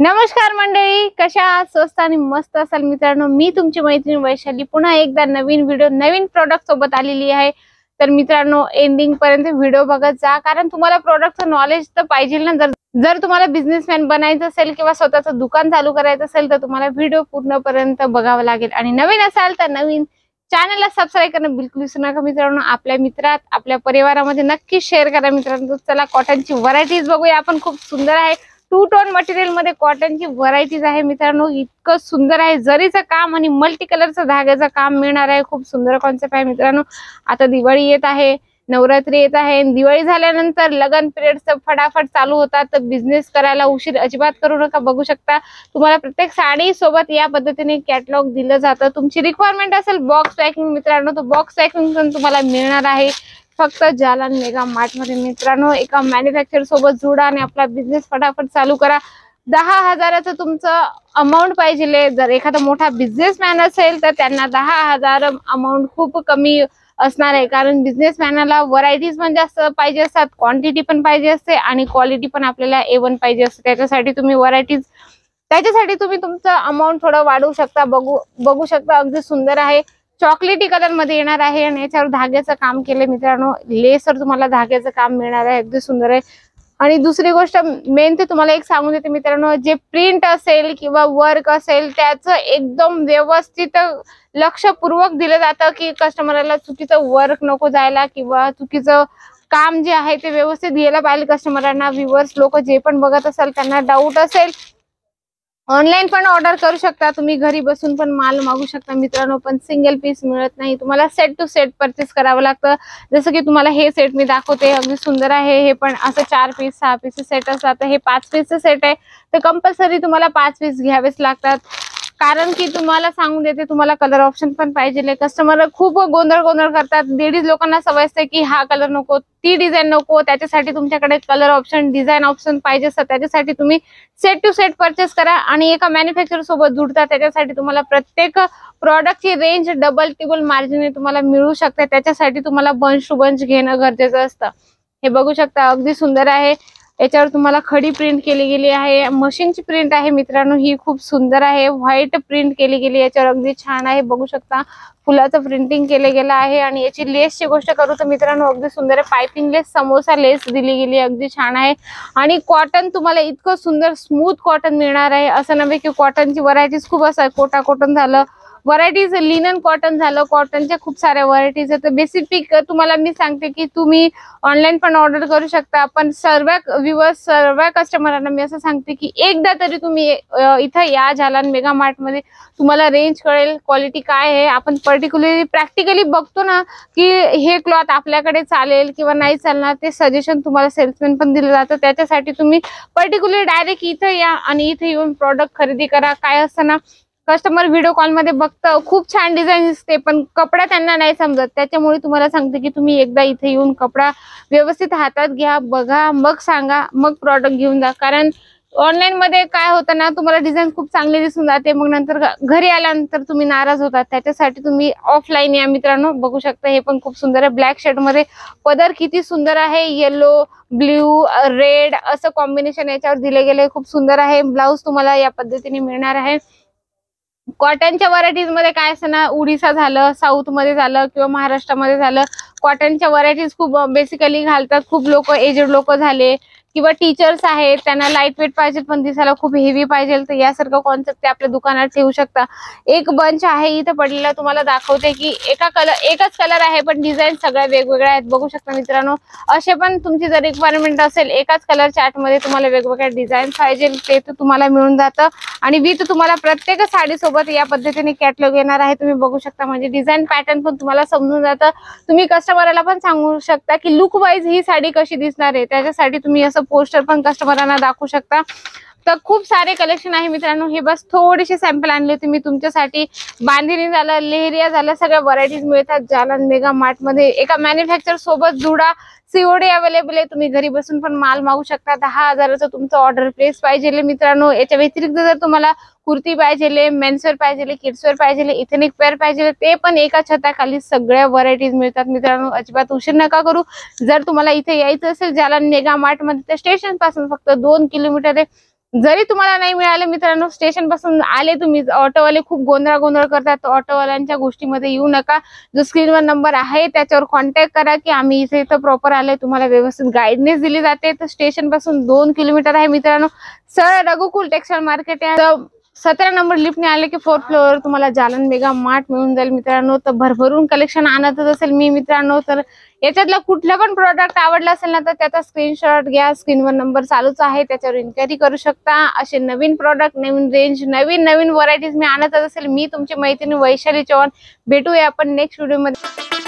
नमस्कार मंडळी, कशा आहात? स्वस्त आणि मस्त असाल मित्रांनो. मी तुमची मैत्रीण वैशाली पुन्हा एकदा नवीन व्हिडिओ नवीन प्रोडक्ट सोबत आलेली आहे. तर मित्रांनो, एंडिंग पर्यंत व्हिडिओ बघत जा, कारण तुम्हाला प्रोडक्टचं नॉलेज तर पाहिजे ना. जर तुम्हाला बिझनेसमॅन बनायचं असेल किंवा स्वतःचं दुकान चालू करायचं असेल तर तुम्हाला व्हिडिओ पूर्णपर्यंत बघावा लागेल. आणि नवीन असाल तर नवीन चॅनलला सबस्क्राईब करणं बिलकुल विसरू नका मित्रांनो. आपल्या मित्रात आपल्या परिवारामध्ये नक्की शेअर करा मित्रांनो. चला कॉटनची व्हरायटीज बघूया आपण. खूप सुंदर आहे. 2 टोन मटेरियल मध्ये कॉटनची व्हरायटीज आहे मित्रांनो. इतकं सुंदर आहे. जरीचं काम आणि मल्टी कलरचं धाग्याचं काम मिळणार आहे. खूप सुंदर कॉन्सेप्ट आहे मित्रांनो. आता दिवाळी येत आहे, नवरात्री येत आहे. दिवाळी झाल्यानंतर लगन पिरियड फटाफट चालू होतात. तर बिझनेस करायला उशीर अजिबात करू नका. बघू शकता तुम्हाला प्रत्येक साडी सोबत या पद्धतीने कॅटलॉग दिलं जातं. तुमची रिक्वायरमेंट असेल बॉक्स पॅकिंग मित्रांनो, तर बॉक्स पॅकिंग पण तुम्हाला मिळणार आहे फक्त जालन मेगा मार्ट मध्ये मित्रांनो. एका मॅन्युफॅक्चर सोबत जोडा आणि आपला बिझनेस फटाफट चालू करा. 10,000चं तुमचं अमाऊंट पाहिजे. जर एखादा मोठा बिझनेसमॅन असेल तर त्यांना 10,000 अमाऊंट खूप कमी असणार आहे, कारण बिझनेसमॅनला व्हरायटीज पण जास्त पाहिजे असतात, क्वांटिटी पण पाहिजे असते आणि क्वालिटी पण आपल्याला A1 पाहिजे असते. त्याच्यासाठी तुम्ही तुमचं अमाऊंट थोडं वाढवू शकता. बघू शकता अगदी सुंदर आहे. चॉकलेटी कलर मध्ये येणार आहे आणि याच्यावर धाग्याचं काम केले मित्रांनो. लेसवर तुम्हाला धाग्याचं काम मिळणार आहे. अगदी सुंदर आहे. आणि दुसरी गोष्ट मेन ते तुम्हाला एक सांगून देते मित्रांनो, जे प्रिंट असेल किंवा वर्क असेल त्याचं एकदम व्यवस्थित लक्षपूर्वक दिलं जातं, की कस्टमरला चुकीचं वर्क नको जायला किंवा चुकीचं काम जे आहे ते व्यवस्थित द्यायला पाहिजे कस्टमरांना. व्ह्यूअर्स लोक जे पण बघत असाल त्यांना डाऊट असेल, ऑनलाईन पण ऑर्डर करू शकता तुम्ही. घरी बसून पण माल मागू शकता मित्रांनो. पण सिंगल पीस मिळत नाही, तुम्हाला सेट टू सेट परचेस करावं लागतं. जसं की तुम्हाला हे सेट मी दाखवते, अगदी सुंदर आहे. हे पण असं 4 पीस 6 पीस सेट असतात. हे 5 पीसचं सेट आहे, तर कंपल्सरी तुम्हाला 5 पीस घ्यावेच लागतात. कारण की तुम्हाला सांगून देते, तुम्हाला कलर ऑप्शन पण पाहिजे. कस्टमर खूप गोंधळ करतात. लेडीज लोकांना सवय असते की हा कलर नको, ती डिझाईन नको. त्याच्यासाठी तुमच्याकडे कलर ऑप्शन डिझाईन ऑप्शन पाहिजे असतात. त्याच्यासाठी तुम्ही सेट टू सेट परचेस करा आणि एका मॅन्युफॅक्चर सोबत जुडता. त्याच्यासाठी तुम्हाला प्रत्येक प्रॉडक्टची रेंज डबल टिबल मार्जिन तुम्हाला मिळू शकते. त्याच्यासाठी तुम्हाला बंच टू बंच घेणं गरजेचं असतं. हे बघू शकता अगदी सुंदर आहे. याच्यावर तुम्हाला खडी प्रिंट केली गेली आहे. मशीनची प्रिंट आहे मित्रांनो. ही खूप सुंदर आहे. व्हाईट प्रिंट केली गेली याच्यावर, अगदी छान आहे. बघू शकता फुलाचं प्रिंटिंग केलं गेलं आहे. आणि याची लेसची गोष्ट करू तर मित्रांनो अगदी सुंदर आहे. पायपिंग लेस, समोसा लेस दिली गेली, अगदी छान आहे. आणि कॉटन तुम्हाला इतकं सुंदर स्मूथ कॉटन मिळणार आहे. असं नव्हे की कॉटनची व्हरायटीज खूप असतात. कोटा कॉटन झालं, व्हरायटीज लिनन कॉटन झालं, कॉटनच्या खूप साऱ्या व्हरायटीज आहेत. बेसिक तुम्हाला मी सांगते की तुम्ही ऑनलाईन पण ऑर्डर करू शकता. पण सर्व कस्टमरांना मी असं सांगते की एकदा तरी तुम्ही इथं या जालन मेगा मार्ट मध्ये. तुम्हाला रेंज कळेल, क्वालिटी काय आहे. आपण पर्टिक्युलरली प्रॅक्टिकली बघतो ना की हे क्लॉथ आपल्याकडे चालेल किंवा नाही चालणार, ते सजेशन तुम्हाला सेल्समॅन पण दिलं जातं. त्याच्यासाठी तुम्ही पर्टिक्युलर डायरेक्ट इथं या आणि इथे येऊन प्रॉडक्ट खरेदी करा. काय असतं ना, कस्टमर व्हिडिओ कॉल मध्ये बघतं, खूप छान डिझाईन दिसते पण कपडा त्यांना नाही समजत. त्याच्यामुळे तुम्हाला सांगते की तुम्ही एकदा इथे येऊन कपडा व्यवस्थित हातात घ्या, बघा, मग सांगा, मग प्रॉडक्ट घेऊन जा. कारण ऑनलाईन मध्ये काय होतं ना, तुम्हाला डिझाईन खूप चांगली दिसून जाते, मग नंतर घरी आल्यानंतर तुम्ही नाराज होतात. त्याच्यासाठी तुम्ही ऑफलाईन या मित्रांनो. बघू शकता हे पण खूप सुंदर आहे. ब्लॅक शेड मध्ये पदर किती सुंदर आहे. येलो, ब्ल्यू, रेड असं कॉम्बिनेशन याच्यावर दिले गेले, खूप सुंदर आहे. ब्लाऊज तुम्हाला या पद्धतीने मिळणार आहे. कॉटनच्या व्हरायटीज मध्ये काय असं ना, उडीसा झालं, साऊथ मध्ये झालं किंवा महाराष्ट्रामध्ये झालं, कॉटनच्या व्हरायटीज खूप बेसिकली घालतात. खूप लोक, एजेड लोक झाले किंवा टीचर्स आहेत, त्यांना लाईट वेट पाहिजे पण दिसायला खूप हेवी पाहिजे, तर यासारखं कॉन्सेप्ट ते आपल्या दुकानात ठेवू शकता. एक बंच आहे इथं पडलेला, तुम्हाला दाखवते की एकच कलर आहे पण डिझाईन सगळ्या वेगवेगळ्या आहेत. बघू शकता मित्रांनो. असे पण तुमची जर रिक्वायरमेंट असेल, एकाच कलर चार्ट मध्ये तुम्हाला वेगवेगळ्या डिझाईन पाहिजे ते तुम्हाला मिळून जातं. आणि विथ तुम्हाला प्रत्येक साडी सोबत या पद्धतीने कॅटलॉग येणार आहे. तुम्ही बघू शकता, म्हणजे डिझाईन पॅटर्न पण तुम्हाला समजून जातं. तुम्ही कस्टमरला पण सांगू शकता की लुक वाईज ही साडी कशी दिसणार आहे. त्याच्यासाठी तुम्ही असं पोस्टर पण कस्टमरांना दाखवू शकता. तर खूप सारे कलेक्शन आहे मित्रांनो. हे बस थोडेसे सॅम्पल आणले होते मी तुमच्यासाठी. बांधिनी झालं, लेहरिया झालं, सगळ्या व्हरायटीज मिळतात जालन मेगा मार्ट मध्ये. एका मॅन्युफॅक्चर सोबत जुडा. सीओडी अवेलेबल आहे. तुम्ही घरी बसून पण माल मागू शकता. 10,000चं तुमचं ऑर्डर प्लेस पाहिजे मित्रांनो. याच्या व्यतिरिक्त जर तुम्हाला कुर्ती पाहिजे, मेन्सवेअर पाहिजे, किड्सवेअर पाहिजे, इथेनिक पेअर पाहिजे, ते पण एका छताखाली सगळ्या व्हरायटीज मिळतात मित्रांनो. अजिबात उशीर नका करू. जर तुम्हाला इथे यायचं असेल जालन मेगा मार्ट मध्ये, तर स्टेशन पासून फक्त 2 किलोमीटर आहे. जरी तुम्हाला नाही मिळालं मित्रांनो, स्टेशन पासून आले तुम्ही, ऑटोवाले खूप गोंधळ करतात, तर ऑटोवाल्यांच्या गोष्टीमध्ये येऊ नका. जो स्क्रीनवर नंबर आहे त्याच्यावर कॉन्टॅक्ट करा की आम्ही इथं प्रॉपर आलोय, तुम्हाला व्यवस्थित गाईडनेस दिली जाते. तर स्टेशन पासून 2 किलोमीटर आहे मित्रांनो. सरळ रघुकुल टेक्सटाईल मार्केट आहे. 17 नंबर लिफ्टने आले की 4th फ्लोअर तुम्हाला जालन मेगा मार्ट मिळून जाईल मित्रांनो. तर भरभरून कलेक्शन आणतच असेल मी मित्रांनो. तर याच्यातला कुठला पण प्रोडक्ट आवडला असेल ना, तर त्याचा स्क्रीनशॉट घ्या. स्क्रीनवर नंबर चालूच आहे, त्याच्यावर इन्क्वायरी करू शकता. असे नवीन प्रोडक्ट, नवीन रेंज, नवीन व्हरायटीज मी आणतच असेल. मी तुमची मैत्रीण वैशाली चव्हाण. भेटूया आपण नेक्स्ट व्हिडिओ मध्ये.